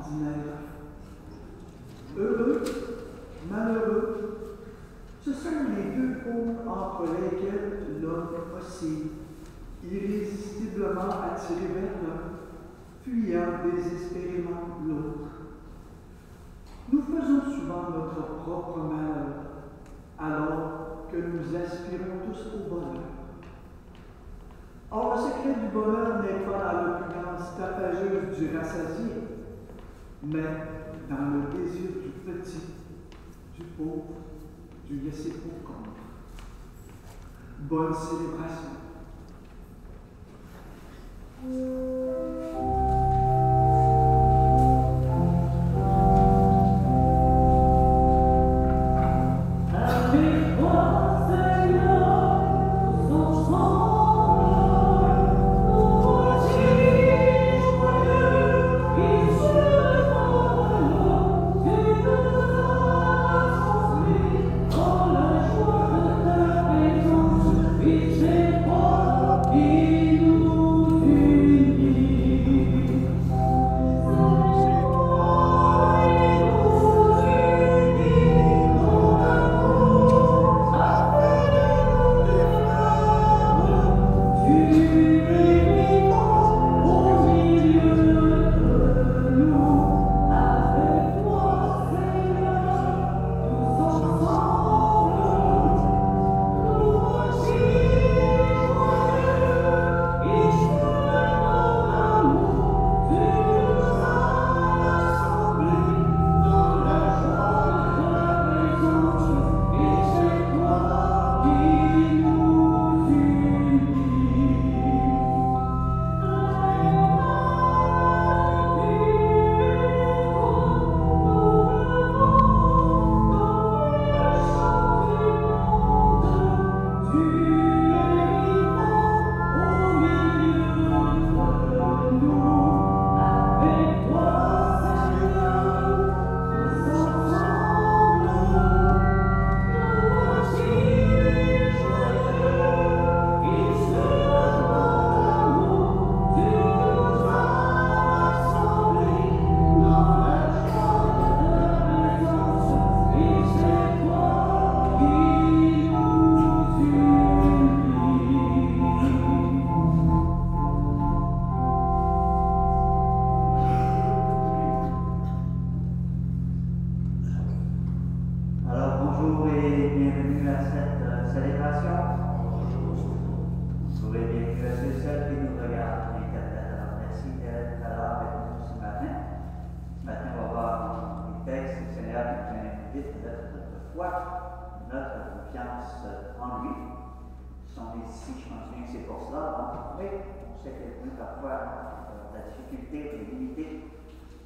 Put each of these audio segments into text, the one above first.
ordinaire. Heureux, malheureux, ce sont les deux pôles entre lesquels l'homme oscille, irrésistiblement attiré vers l'un, fuyant désespérément l'autre. Nous faisons souvent notre propre malheur, alors que nous aspirons tous au bonheur. Or, le secret du bonheur n'est pas dans l'opulence tapageuse du rassasié, mais dans le désir du petit, du pauvre, du laissé pour compte. Bonne célébration.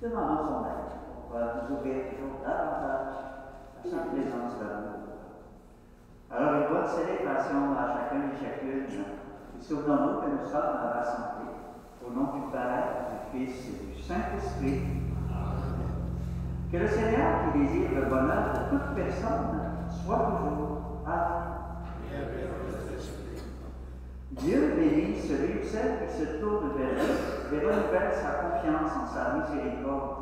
Demandons son aide pour nous ouvrir toujours davantage à sa présence d'amour. Alors, une bonne célébration à chacun et chacune. Et souvenons-nous que nous sommes rassemblés au nom du Père, du Fils et du Saint-Esprit. Que le Seigneur qui désire le bonheur de toute personne soit toujours avec nous. Dieu bénit celui ou celle qui se tourne vers lui et renouvelle sa confiance en sa miséricorde.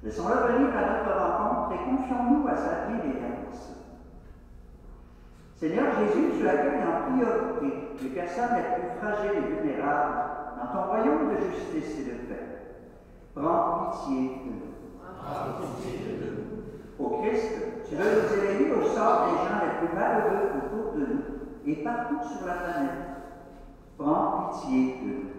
Laissons-le venir à notre rencontre et confions-nous à sa bienveillance. Seigneur Jésus, tu accueilles en priorité les personnes les plus fragiles et vulnérables dans ton royaume de justice et de paix. Prends pitié de nous. Ô Christ, tu veux nous élever au sort des gens les plus malheureux autour de nous et partout sur la planète. Prends pitié de nous.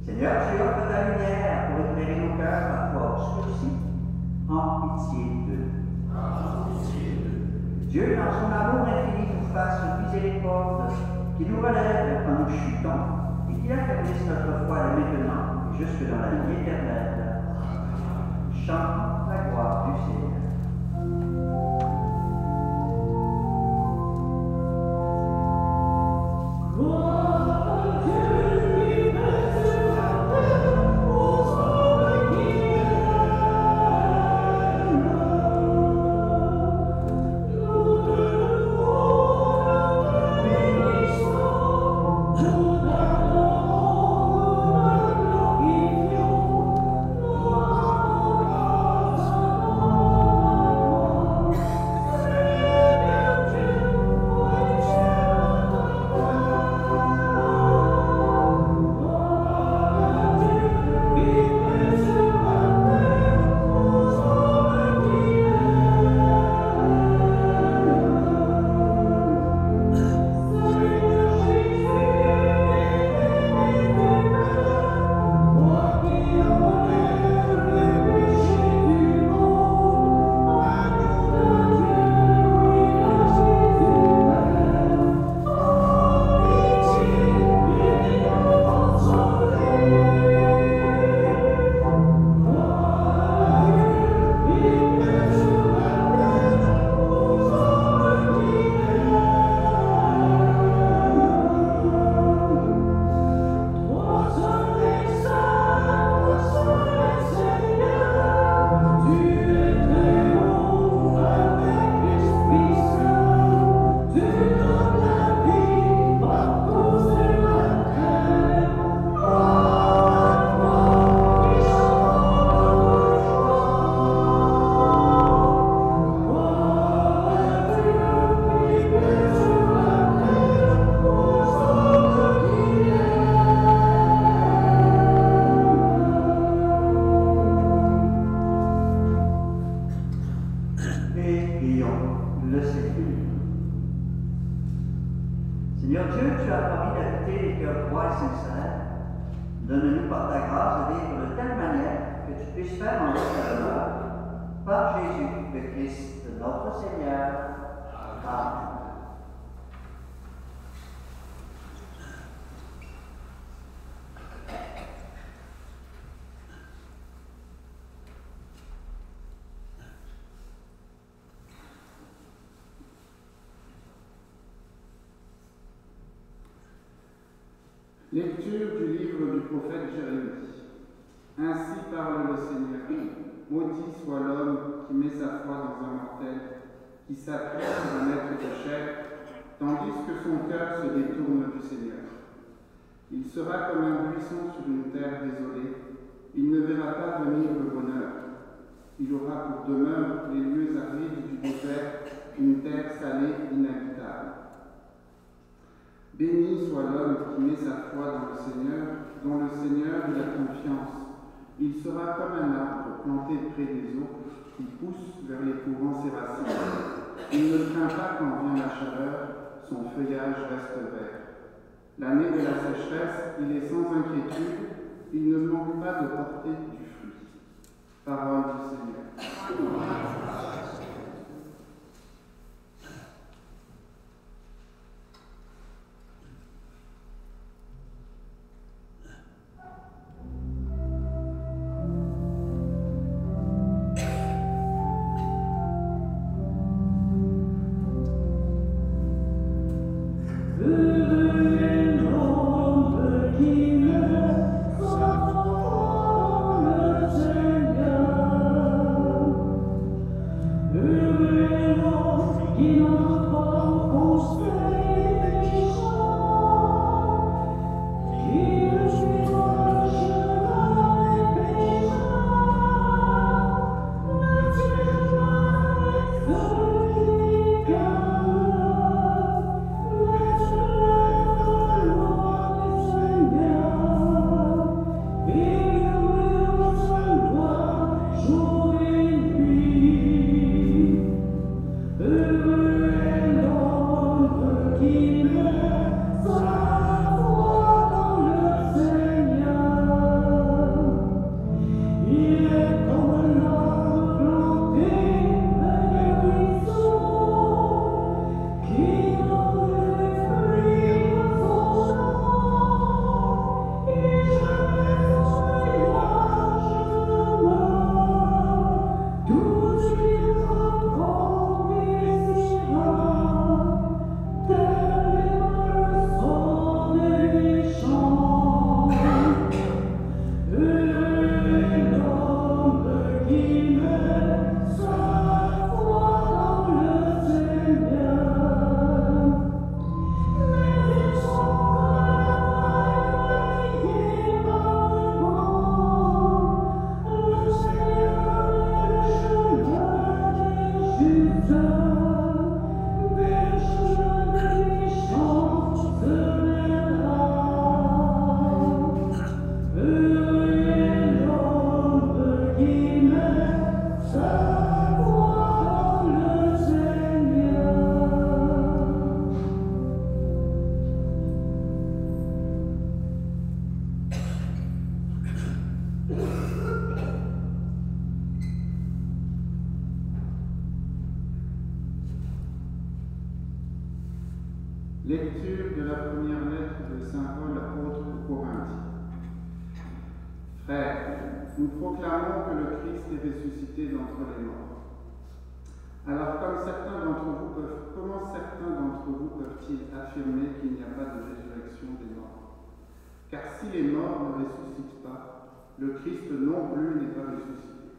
Seigneur, tu offres ta lumière pour éclairer nos cœurs parfois obscurcis. Prends pitié de nous. Dieu, dans son amour infini, nous fasse une miséricorde qui nous relève quand nous chutons et qui affaiblisse notre foi dès maintenant et jusque dans la vie éternelle. Chantons la gloire du Seigneur. Oh, Et prions le Seigneur. Seigneur Dieu, tu as promis d'habiter les cœurs droits et sincères. Donne-nous par ta grâce de vivre de telle manière que tu puisses faire en notre honneur par Jésus le Christ, notre Seigneur. Amen. Lecture du livre du prophète Jérémie. Ainsi parle le Seigneur. Maudit soit l'homme qui met sa foi dans un mortel, qui s'appuie sur un être de chair, tandis que son cœur se détourne du Seigneur. Il sera comme un buisson sur une terre désolée. Il ne verra pas venir le bonheur. Il aura pour demeure les lieux arides du désert, une terre salée inhabitable. Béni soit l'homme qui met sa foi dans le Seigneur, dont le Seigneur il a confiance. Il sera comme un arbre planté près des eaux, qui pousse vers les courants ses racines. Il ne craint pas quand vient la chaleur, son feuillage reste vert. L'année de la sécheresse, il est sans inquiétude, il ne manque pas de porter du fruit. Parole du Seigneur. Lecture de la première lettre de saint Paul apôtre aux Corinthiens. Frères, nous proclamons que le Christ est ressuscité d'entre les morts. Alors comment certains d'entre vous peuvent-ils affirmer qu'il n'y a pas de résurrection des morts? Car si les morts ne ressuscitent pas, le Christ non plus n'est pas ressuscité.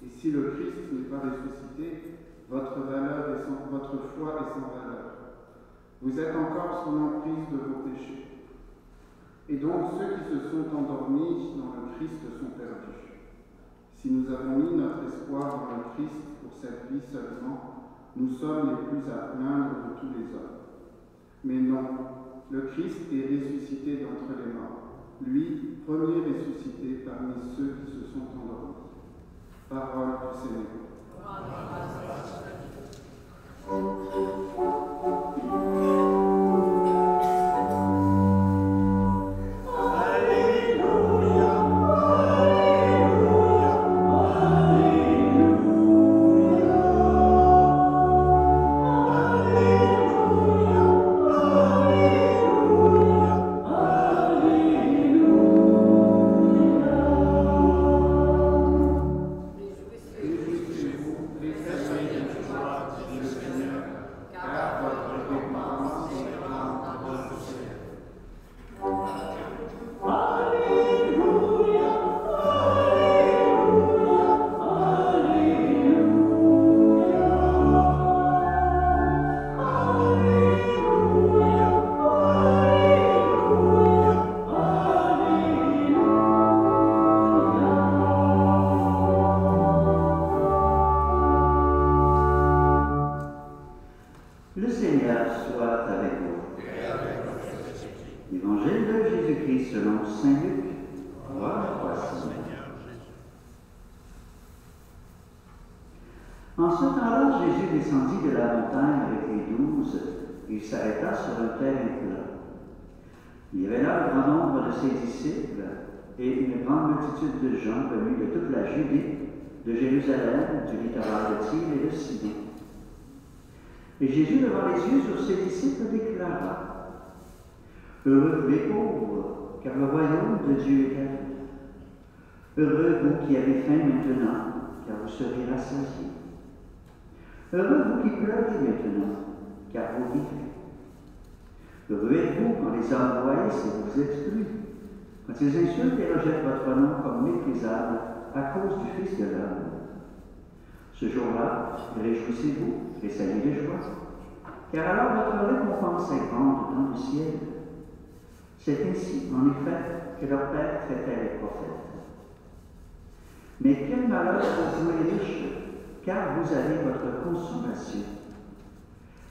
Et si le Christ n'est pas ressuscité, votre foi est sans valeur. Vous êtes encore sous l'emprise de vos péchés. Et donc ceux qui se sont endormis dans le Christ sont perdus. Si nous avons mis notre espoir dans le Christ pour cette vie seulement, nous sommes les plus à plaindre de tous les hommes. Mais non, le Christ est ressuscité d'entre les morts, lui, premier ressuscité parmi ceux qui se sont endormis. Parole du Seigneur. l'annonce. Saint Luc, gloire à toi, Seigneur. En ce temps-là, Jésus descendit de la montagne avec les 12 et il s'arrêta sur un terrain plat. Il y avait là un grand nombre de ses disciples et une grande multitude de gens venus de toute la Judée, de Jérusalem, du littoral de Tyr et de Sidon. Et Jésus, levant les yeux sur ses disciples, déclara: Heureux les pauvres, car le royaume de Dieu est à vous. Heureux vous qui avez faim maintenant, car vous serez rassasiés. Heureux vous qui pleurez maintenant, car vous vivrez. Heureux êtes-vous quand les hommes voient et vous excluent, quand ils insultent et rejettent votre nom comme méprisable à cause du Fils de l'homme. Ce jour-là, réjouissez-vous et saluez de joie, car alors votre récompense est grande dans le ciel. C'est ainsi, en effet, que leur Père traitait les prophètes. Mais quel malheur pour vous les riches, car vous avez votre consolation.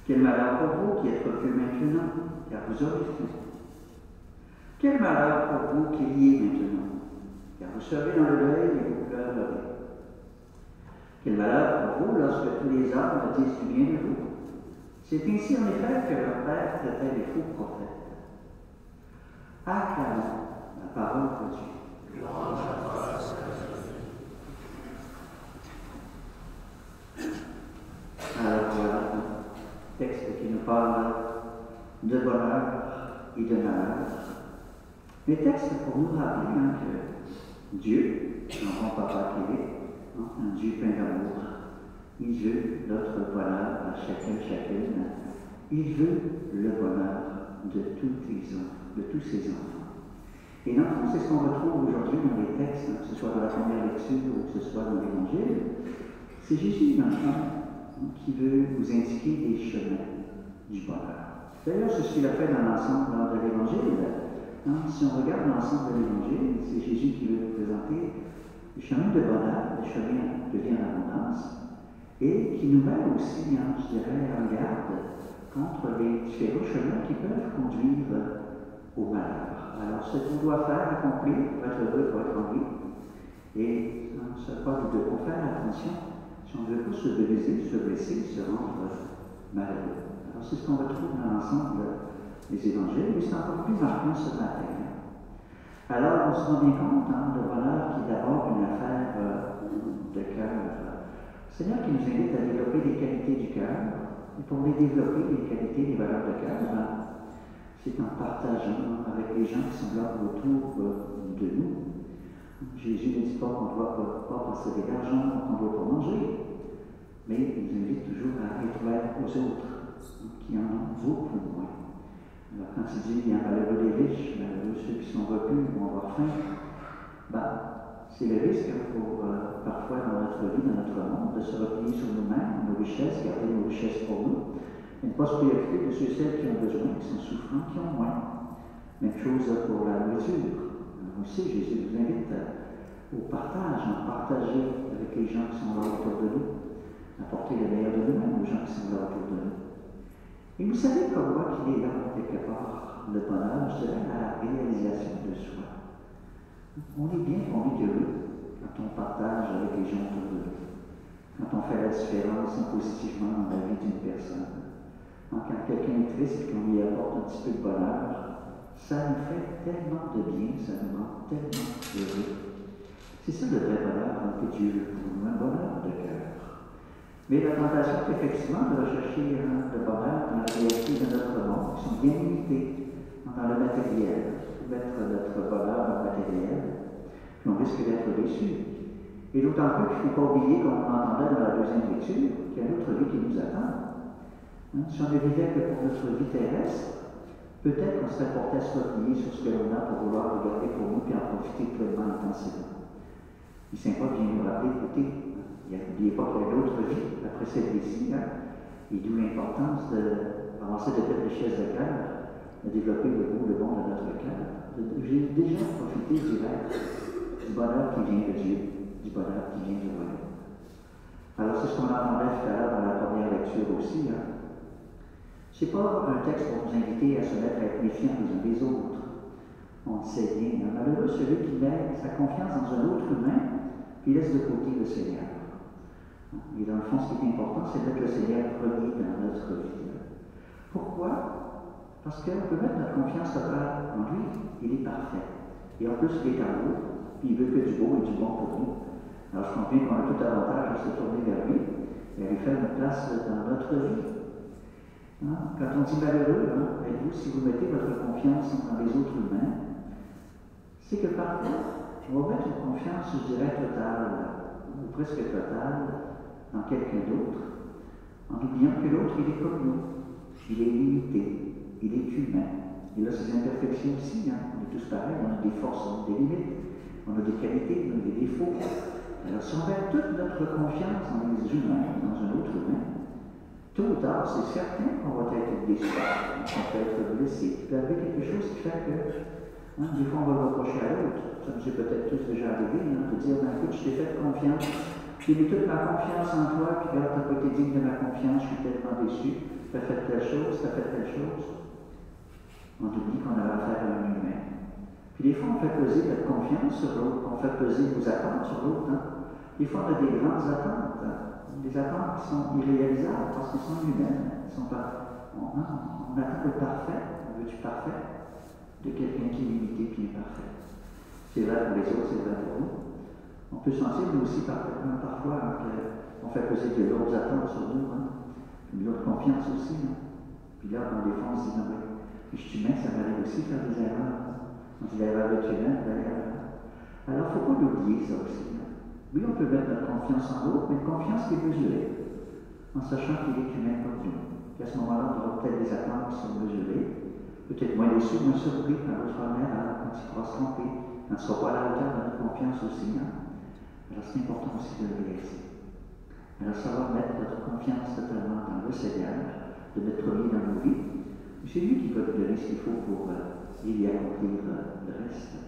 Quel malheur pour vous qui êtes repus maintenant, car vous aurez faim. Quel malheur pour vous qui riez maintenant, car vous serez dans le deuil et vous pleurerez. Quel malheur pour vous lorsque tous les hommes disent du bien de vous. C'est ainsi en effet que leur Père traitait les faux prophètes. Acclamons la parole de Dieu. Gloire à toi, alors voilà un texte qui nous parle de bonheur et de malheur. Les textes pour nous rappeler que Dieu, un bon papa qu'il est, un Dieu plein d'amour, il veut notre bonheur à chacune. Il veut le bonheur de tous ses enfants. Et dans le fond, c'est ce qu'on retrouve aujourd'hui dans les textes, que ce soit dans la première lecture ou que ce soit dans l'Évangile. C'est Jésus, dans le fond, qui veut nous indiquer les chemins du bonheur. D'ailleurs, c'est ce qu'il a fait dans l'ensemble de l'Évangile. Si on regarde l'ensemble de l'Évangile, c'est Jésus qui veut nous présenter le chemin de bonheur, le chemin de vie en abondance, et qui nous met aussi, je dirais, en garde contre les différents chemins qui peuvent conduire au malheur. Alors, ce qu'on doit faire, accomplir, pour être heureux, pour être en vie, et ce à quoi nous devons faire attention si on ne veut pas se briser, se blesser, se rendre malheureux. Alors, c'est ce qu'on retrouve dans l'ensemble des évangiles, mais c'est encore plus marquant ce matin. Alors, on se rend bien compte, le bonheur qui est d'abord une affaire de cœur. Le Seigneur qui nous invite à développer les qualités du cœur, et pour les développer, les qualités, les valeurs de cœur, c'est en partageant avec les gens qui sont là autour de nous. Jésus ne dit pas qu'on ne doit pas posséder d'argent, qu'on ne doit pas manger, mais il nous invite toujours à être ouvert aux autres, qui en ont beaucoup moins. Alors, quand il dit qu'il y a un malheureux des riches, malheureux ceux qui sont repus vont avoir faim, c'est le risque pour parfois dans notre vie, dans notre monde, de se replier sur nous-mêmes, nos richesses, garder nos richesses pour nous, et ne pas se préoccuper de ceux et celles qui ont besoin, qui sont souffrants, qui ont moins. Même chose pour la nourriture. Alors aussi, Jésus nous invite au partage, à partager avec les gens qui sont là autour de nous, apporter le meilleur de nous-mêmes aux gens qui sont là autour de nous. Et vous savez comme moi qu'il est là, quelque part, le bonheur, je dirais, la réalisation de soi. On est bien, on est heureux quand on partage avec les gens autour de nous, quand on fait la différence positivement dans la vie d'une personne. Quand quelqu'un est triste et qu'on lui apporte un petit peu de bonheur, ça nous fait tellement de bien, ça nous rend tellement heureux. C'est ça le vrai bonheur que Dieu veut pour nous, un bonheur de cœur. Mais la tentation est effectivement de rechercher le bonheur dans la réalité de notre monde, qui sont bien limités dans le matériel, mettre notre bonheur dans le matériel, puis on risque d'être déçu. Et d'autant plus qu'il ne faut pas oublier, comme on entendait dans la deuxième lecture, qu'il y a notre vie qui nous attend. Si on ne vivait que pour notre vie terrestre, peut-être qu'on serait porté à se replier sur ce que l'on a pour vouloir regarder pour nous et en profiter pleinement intensément. Il Saint Paul vient nous rappeler, écoutez, n'oubliez pas qu'il y a d'autres vies après cette vie-ci, et d'où l'importance d'avancer de telles richesses de cœur, de développer le bon de notre cœur. J'ai déjà profité du bonheur qui vient de Dieu, du bonheur qui vient du royaume. Alors c'est ce qu'on entendait tout à l'heure dans la première lecture aussi. Ce n'est pas un texte pour nous inviter à se mettre à être méfiants les uns des autres. On le sait bien. Malheureux celui qui met sa confiance dans un autre humain, puis laisse de côté le Seigneur. Et dans le fond, ce qui est important, c'est de mettre le Seigneur premier dans notre vie. Pourquoi? Parce qu'on peut mettre notre confiance totale en lui. Il est parfait. Et en plus, il est amour, puis il veut que du beau et du bon pour nous. Alors, je comprends qu'on a tout avantage à se tourner vers lui et à lui faire une place dans notre vie. Quand on dit malheureux, êtes-vous si vous mettez votre confiance dans les autres humains, c'est que parfois, on va mettre une confiance, je dirais, totale, ou presque totale, dans quelqu'un d'autre, en oubliant que l'autre, il est comme nous. Il est limité, il est humain. Il a ses imperfections aussi, on est tous pareils, on a des forces, on a des limites, on a des qualités, on a des défauts. Alors si on met toute notre confiance dans les humains, dans un autre humain, tôt ou tard, c'est certain qu'on va être déçu, qu'on peut être blessé. Il peut arriver quelque chose qui fait que, des fois on va reprocher à l'autre. Ça nous est peut-être tous déjà arrivé, de dire, écoute, je t'ai fait confiance, j'ai mis toute ma confiance en toi, puis là, tu n'as pas été digne de ma confiance, je suis tellement déçu, tu as fait telle chose, tu as fait telle chose. On oublie qu'on a affaire à un humain. Puis des fois, on fait peser notre confiance sur l'autre, on fait peser nos attentes sur l'autre. Des fois, on a des grandes attentes, des attentes qui sont irréalisables parce qu'elles sont humaines. On attend le parfait, on veut du parfait, de quelqu'un qui est limité et imparfait. C'est vrai pour les autres, c'est vrai pour nous. On peut sentir, nous aussi, parfois, qu'on fait peser de lourdes attentes sur nous, une lourde confiance aussi. Puis là, des fois, on se dit, non, mais je suis humain, ça m'arrive aussi de faire des erreurs. On dit l'erreur est humaine, d'ailleurs. Alors, il ne faut pas l'oublier, ça aussi. Oui, on peut mettre notre confiance en l'autre, mais une confiance qui est mesurée, en sachant qu'il est humain comme nous. Puis à ce moment-là, on aura peut-être des attentes qui sont mesurées, peut-être moins déçus, moins surpris par notre mère, quand il pourra se tromper, quand il ne sera pas à la hauteur de notre confiance aussi. Alors, c'est important aussi de le réaliser. Alors, savoir mettre notre confiance totalement dans le Seigneur, de mettre premier dans nos vies, c'est lui qui va nous donner ce qu'il faut pour y accomplir le reste.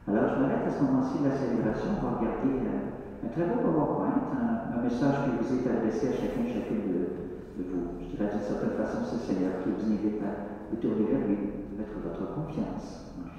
Alors, je m'arrête à ce moment-ci de la célébration. On va regarder un très beau PowerPoint, un message qui vous est adressé à chacune de vous. Je dirais d'une certaine façon, c'est le Seigneur qui vous invite à vous tourner vers lui, de mettre votre confiance en lui.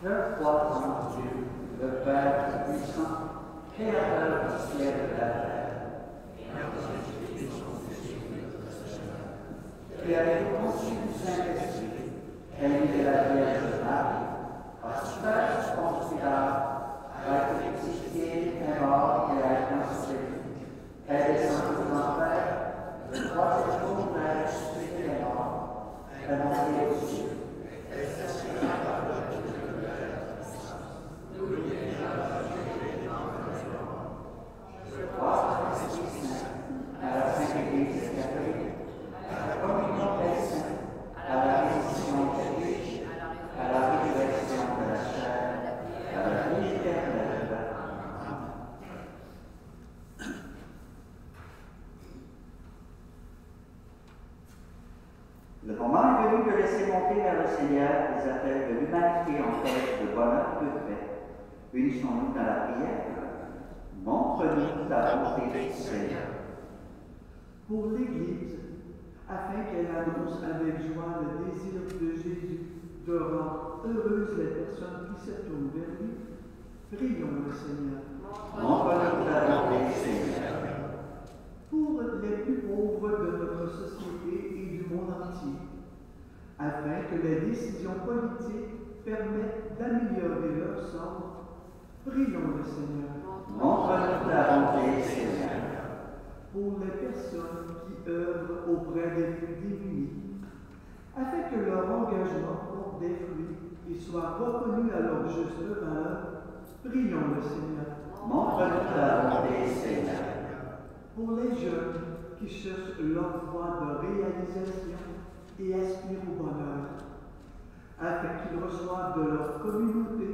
Je crois en Dieu, le Père puissant, créateur du ciel et de la terre, qui a été conçu du Saint-Esprit, élevé de la Vierge Marie, a souffert contre Pilate, a été crucifié, est mort et a été ensevelie, est descendu aux enfers, le troisième jour a ressuscité les morts, est monté aux cieux. À la Sainte Église catholique, à la communion des saints, à la rémission des péchés, à la résurrection de la chair, à la vie éternelle. Le moment est venu de laisser monter vers le Seigneur les appels de l'humanité en quête de bonheur et de paix. Unissons-nous dans la prière. Montre-nous ta bonté, Seigneur. Pour l'Église, afin qu'elle annonce avec joie le désir de Jésus de rendre heureuses les personnes qui se tournent vers lui, prions le Seigneur. Montre-nous ta bonté, Seigneur. Pour les plus pauvres de notre société et du monde entier, afin que les décisions politiques permettent d'améliorer leur sort, prions le Seigneur. Montre-nous ta bonté, Seigneur. Pour les personnes qui œuvrent auprès des plus démunis, afin que leur engagement porte des fruits et soit reconnu à leur juste valeur, prions le Seigneur. Montre-nous ta bonté, Seigneur. Pour les jeunes qui cherchent leur voie de réalisation et aspirent au bonheur, afin qu'ils reçoivent de leur communauté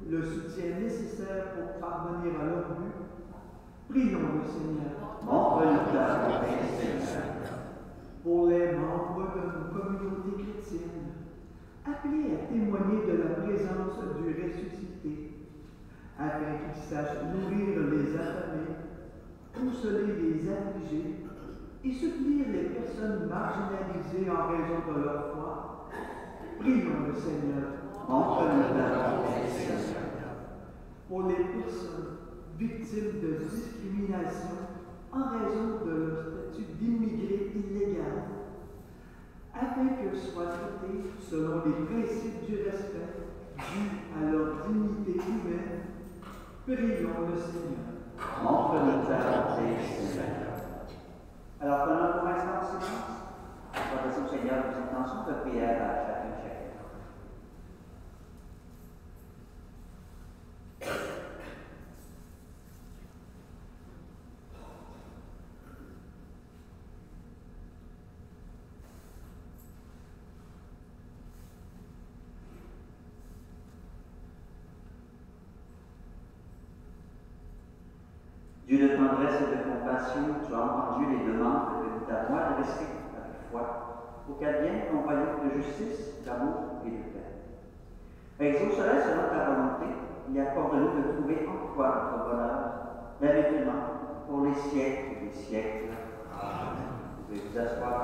le soutien nécessaire pour parvenir à leur but, prions le Seigneur. Montre-nous ta bonté, Seigneur. Pour les membres de nos communautés chrétiennes, appelés à témoigner de la présence du ressuscité, afin qu'ils sachent nourrir les affamés, consoler les affligés et soutenir les personnes marginalisées en raison de leur foi, prions le Seigneur. Montre-nous ta bonté, Seigneur. Pour les personnes victimes de discrimination en raison de leur statut d'immigré illégal, afin qu'elles soient traitées selon les principes du respect dus à leur dignité humaine, prions le Seigneur. Montre-nous ta bonté, Seigneur. Alors, prenons pour l'instant le silence. Adressons au Seigneur nos intentions de prière à chacun et chacun. Dieu de tendresse et de compassion, tu as entendu les demandes que nous t'avons adressées avec foi, pour qu'advienne ton royaume de justice, d'amour et de paix. Exauce-la selon ta volonté et accorde-nous de trouver en toi notre bonheur, dès maintenant, pour les siècles des siècles. Amen. Vous pouvez vous asseoir.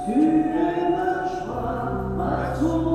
Tu es ma joie, ma joie.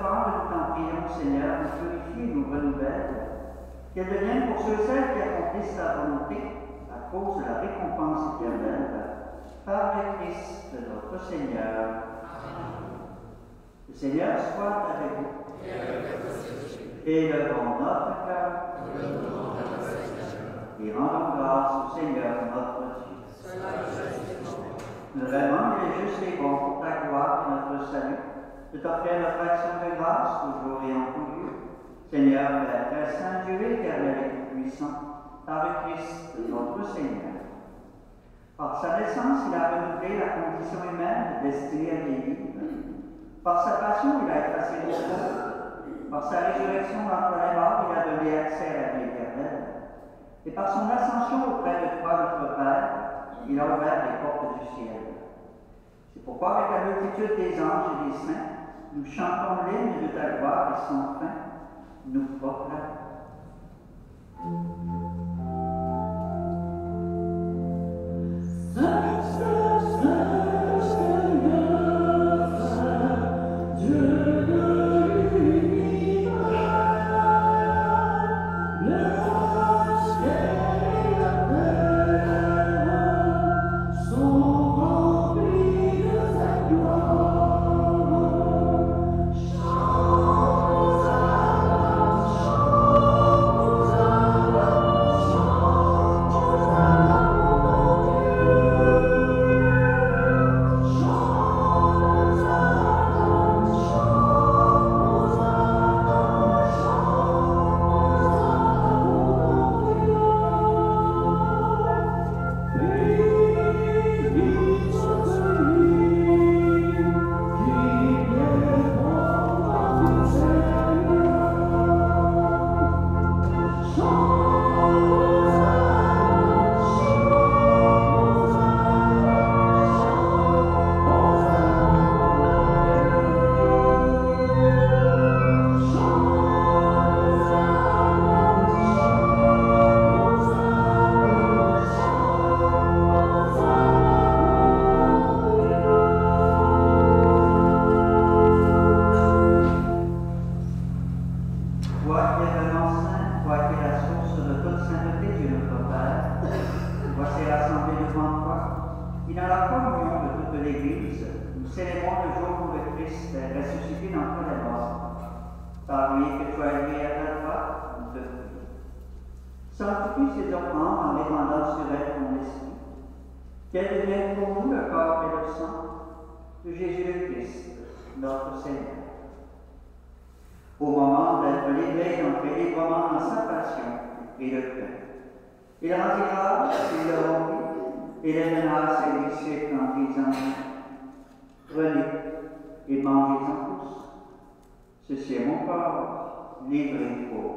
offrande, nous t'en prions, Seigneur, nous purifie et nous renouvelle, qu'elle devienne pour ceux et celles qui accomplissent ta volonté, à cause de la récompense éternelle, par le Christ, notre Seigneur. Le Seigneur soit avec vous. Et levons notre cœur. Et rendons grâce au Seigneur notre Dieu. Vraiment, il est juste et bon pour ta gloire et notre salut, de t'offrir notre action de grâce toujours et en tout lieu. Seigneur, Père très saint, Dieu éternel et tout-puissant, par le Christ, notre Seigneur. Par sa naissance, il a renouvelé la condition humaine destinée à vieillir. Par sa passion, il a effacé nos fautes. Par sa résurrection d'entre les morts, il a donné accès à la vie éternelle. Et par son ascension auprès de toi, notre Père, il a ouvert les portes du ciel. C'est pourquoi, avec la multitude des anges et des saints, nous chantons l'hymne de ta gloire et sans fin, nous proclamons. Qu'elle devienne pour nous le corps et le sang de Jésus le Christ, notre Seigneur. Au moment d'être livré d'entrer librement dans sa passion et le pain, il rendit grâce, il le rompit et les mena à ses disciples en disant: Prenez et mangez-en tous. Ceci est mon corps livré pour vous.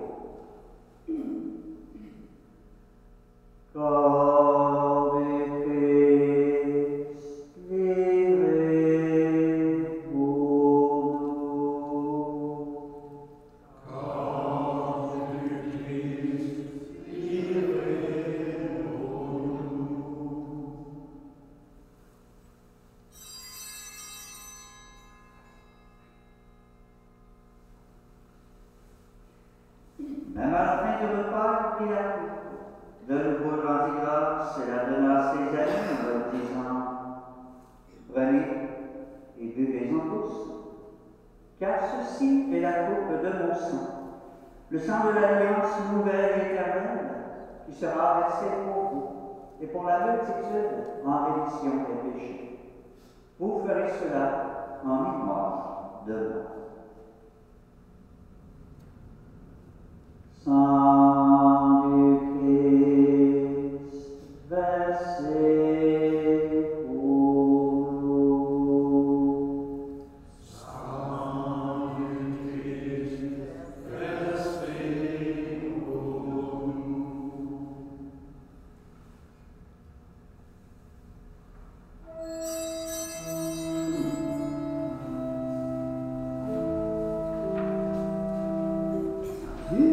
Corps du Christ livré pour nous. Corps du Christ livré pour nous. Même à la fin du repas, il prit la coupe. De nouveau, il rendit grâce et la donna à ses amis en leur disant: Prenez et buvez-en tous, car ceci est la coupe de mon sang, le sang de l'alliance nouvelle et éternelle, qui sera versé pour vous et pour la multitude en rémission des péchés. Vous ferez cela en mémoire de moi. Sang du Christ versé pour nous. Sang du Christ versé pour nous. Tu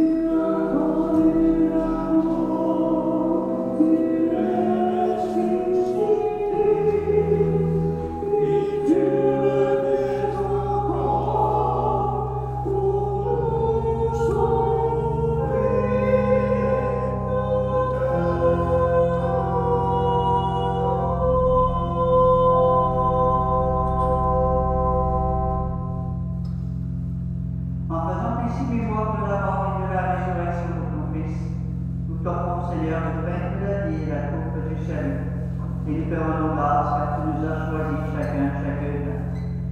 Et nous te rendons grâce car tu nous as choisis chacune,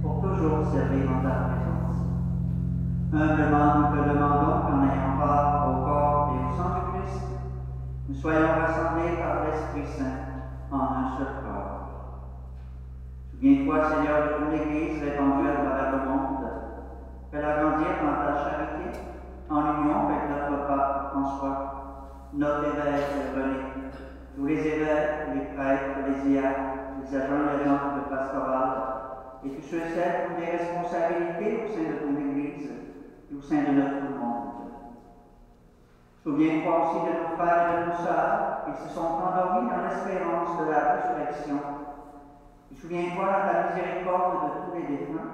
pour toujours servir en ta présence. Humblement, nous te demandons qu'en ayant part au corps et au sang du Christ, nous soyons rassemblés par l'Esprit Saint en un seul corps. Souviens-toi, Seigneur, de ton Église répandue à travers le monde. Fais-la grandir dans ta charité, en union avec notre pape François, notre évêque René, tous les évêques, les prêtres, les diacres, les agents et agents de pastoral, et tous ceux et celles qui ont des responsabilités au sein de ton Église et au sein de notre monde. Souviens-toi aussi de nos frères et de nos sœurs qui se sont endormis dans l'espérance de la résurrection. Et souviens-toi de ta miséricorde de tous les défunts.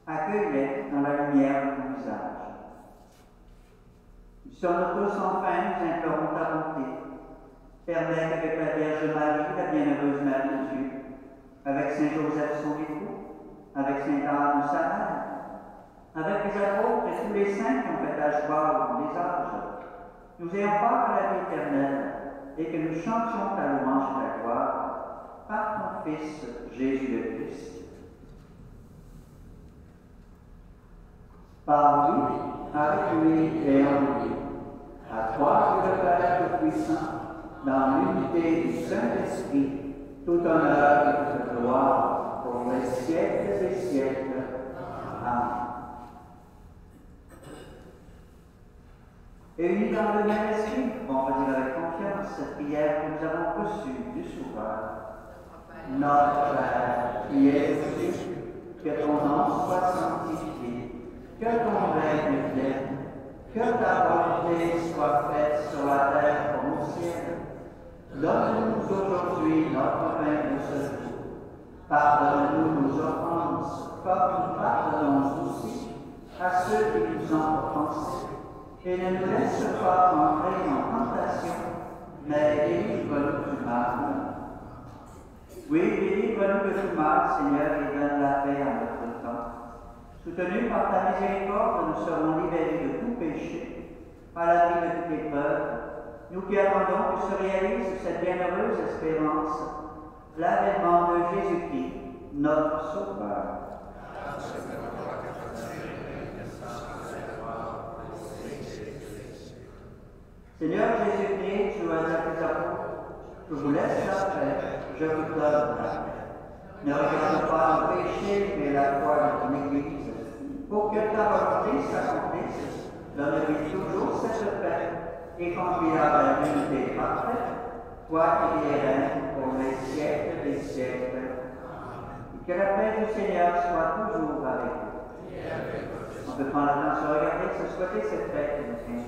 Accueille-les dans la lumière de ton visage. Nous sommes tous enfin, nous implorons ta bonté. Permets qu'avec la Vierge Marie, la bienheureuse Mère de Dieu, avec Saint Joseph son époux, avec Sainte Anne sa mère, avec les apôtres et tous les saints qui ont fait la joie au long des âges, nous ayons part à la vie éternelle et que nous chantions ta louange et ta gloire par ton Fils Jésus le Christ. Par lui, avec lui et en lui, à toi, Dieu le Père Tout-Puissant, dans l'unité du Saint-Esprit, tout honneur et toute gloire pour les siècles des siècles. Amen. Et unis dans le même esprit, on va dire avec confiance cette prière que nous avons reçue du Sauveur. Notre Père, qui es aux cieux, que ton nom soit sanctifié, que ton règne vienne, que ta volonté soit faite sur la terre comme au ciel. Donne-nous aujourd'hui notre pain de ce jour. Pardonne-nous nos offenses, comme nous pardonnons aussi à ceux qui nous ont offensés. Et ne nous laisse pas entrer en tentation, mais délivre-nous du mal. Oui, délivre-nous de tout mal, Seigneur, et donne la paix à notre temps. Soutenus par ta miséricorde, nous serons libérés de tout péché, par la vie de toute épreuve. Nous qui attendons que se réalise cette bienheureuse espérance, l'avènement de Jésus-Christ, notre Sauveur. Seigneur Jésus-Christ, tu as dit à tes apôtres, je vous laisse la paix, je vous donne la paix. Ne regarde pas le péché, mais la foi de ton Église, pour que ta volonté s'accomplisse. Donne-lui toujours cette paix et conduis-la vers l'unité parfaite, toi qui es reine pour les siècles des siècles. Et que la paix du Seigneur soit toujours avec vous. On peut prendre le temps de se regarder, se souhaiter cette fête du Seigneur.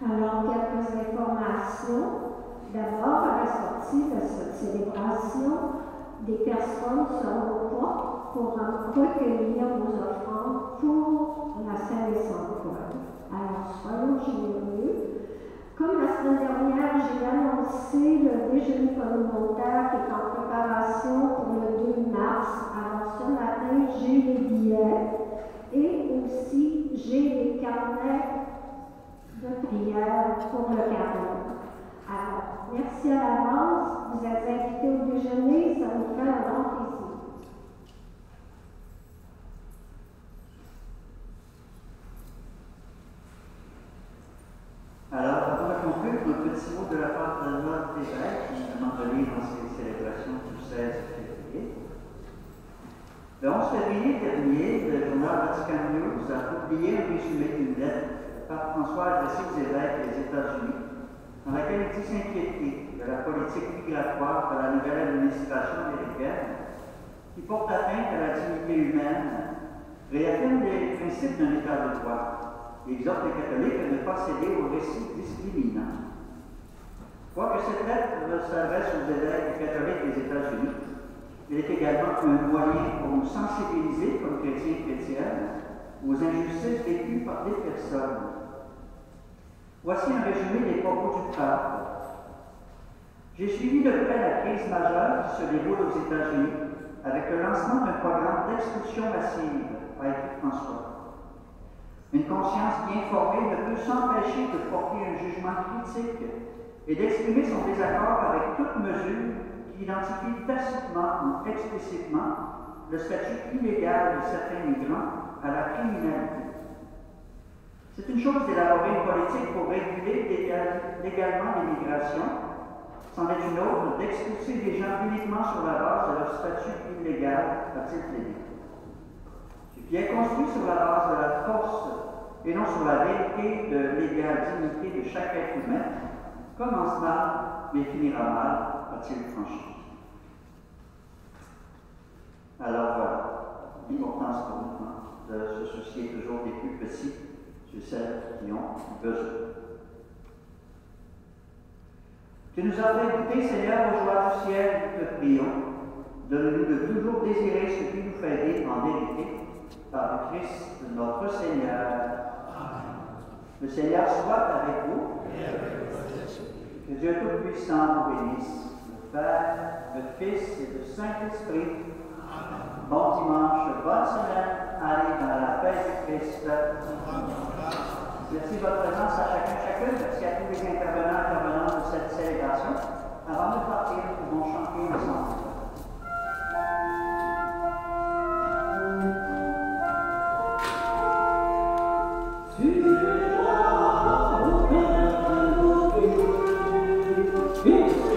Alors, quelques informations. D'abord, à la sortie de cette célébration, des personnes seront aux portes pour recueillir vos offrandes pour la Saint-Sainte-Paul. Alors, soyons généreux. Comme la semaine dernière, j'ai annoncé le déjeuner communautaire qui est en préparation pour le 2 mars. Alors, ce matin, j'ai les billets et aussi j'ai les carnets de prière pour le carême. Alors, merci à l'avance. Vous êtes invités au déjeuner, ça nous fait un grand plaisir. Alors, avant de conclure, un petit mot de la part de notre évêque qui nous demande de lire dans ces célébrations du 16 février. Le 11 février dernier, le journal Vatican News a publié un résumé d'une lettre par François adressée aux évêques des États-Unis, dans laquelle il dit s'inquiéter de la politique migratoire de la nouvelle administration américaine qui porte atteinte à la dignité humaine réaffirme les principes d'un État de droit et exhorte les catholiques à ne pas céder aux récits discriminants. Quoique cette lettre s'adresse aux élèves catholiques des États-Unis, elle est également un moyen pour nous sensibiliser comme chrétiens et chrétiennes aux injustices vécues par des personnes. Voici un résumé des propos du pape. J'ai suivi de près la crise majeure qui se déroule aux États-Unis avec le lancement d'un programme d'expulsion massive, a écrit François. Une conscience bien formée ne peut s'empêcher de porter un jugement critique et d'exprimer son désaccord avec toute mesure qui identifie tacitement ou explicitement le statut illégal de certains migrants à la criminalité. C'est une chose d'élaborer une politique pour réguler légalement l'immigration, c'en est une autre d'expulser des gens uniquement sur la base de leur statut illégal, a-t-il plaidé. Ce qui est construit sur la base de la force et non sur la vérité de l'égale dignité de chaque être humain commence mal, mais finira mal, a-t-il franchi. Alors voilà, l'importance pour nous de se soucier toujours des plus petits, ceux celles qui ont besoin. Tu nous as fait goûter, Seigneur, aux joies du ciel, nous te prions. Donne-nous de toujours désirer ce qui nous fait vivre en vérité, par le Christ notre Seigneur. Amen. Le Seigneur soit avec vous. Que Dieu Tout-Puissant vous bénisse, le Père, le Fils et le Saint-Esprit. Bon dimanche, bonne semaine, allez dans la paix du Christ. Merci de votre présence à chacune. Merci à tous les intervenants de cette célébration. Avant de partir, nous allons chanter ensemble. Peace.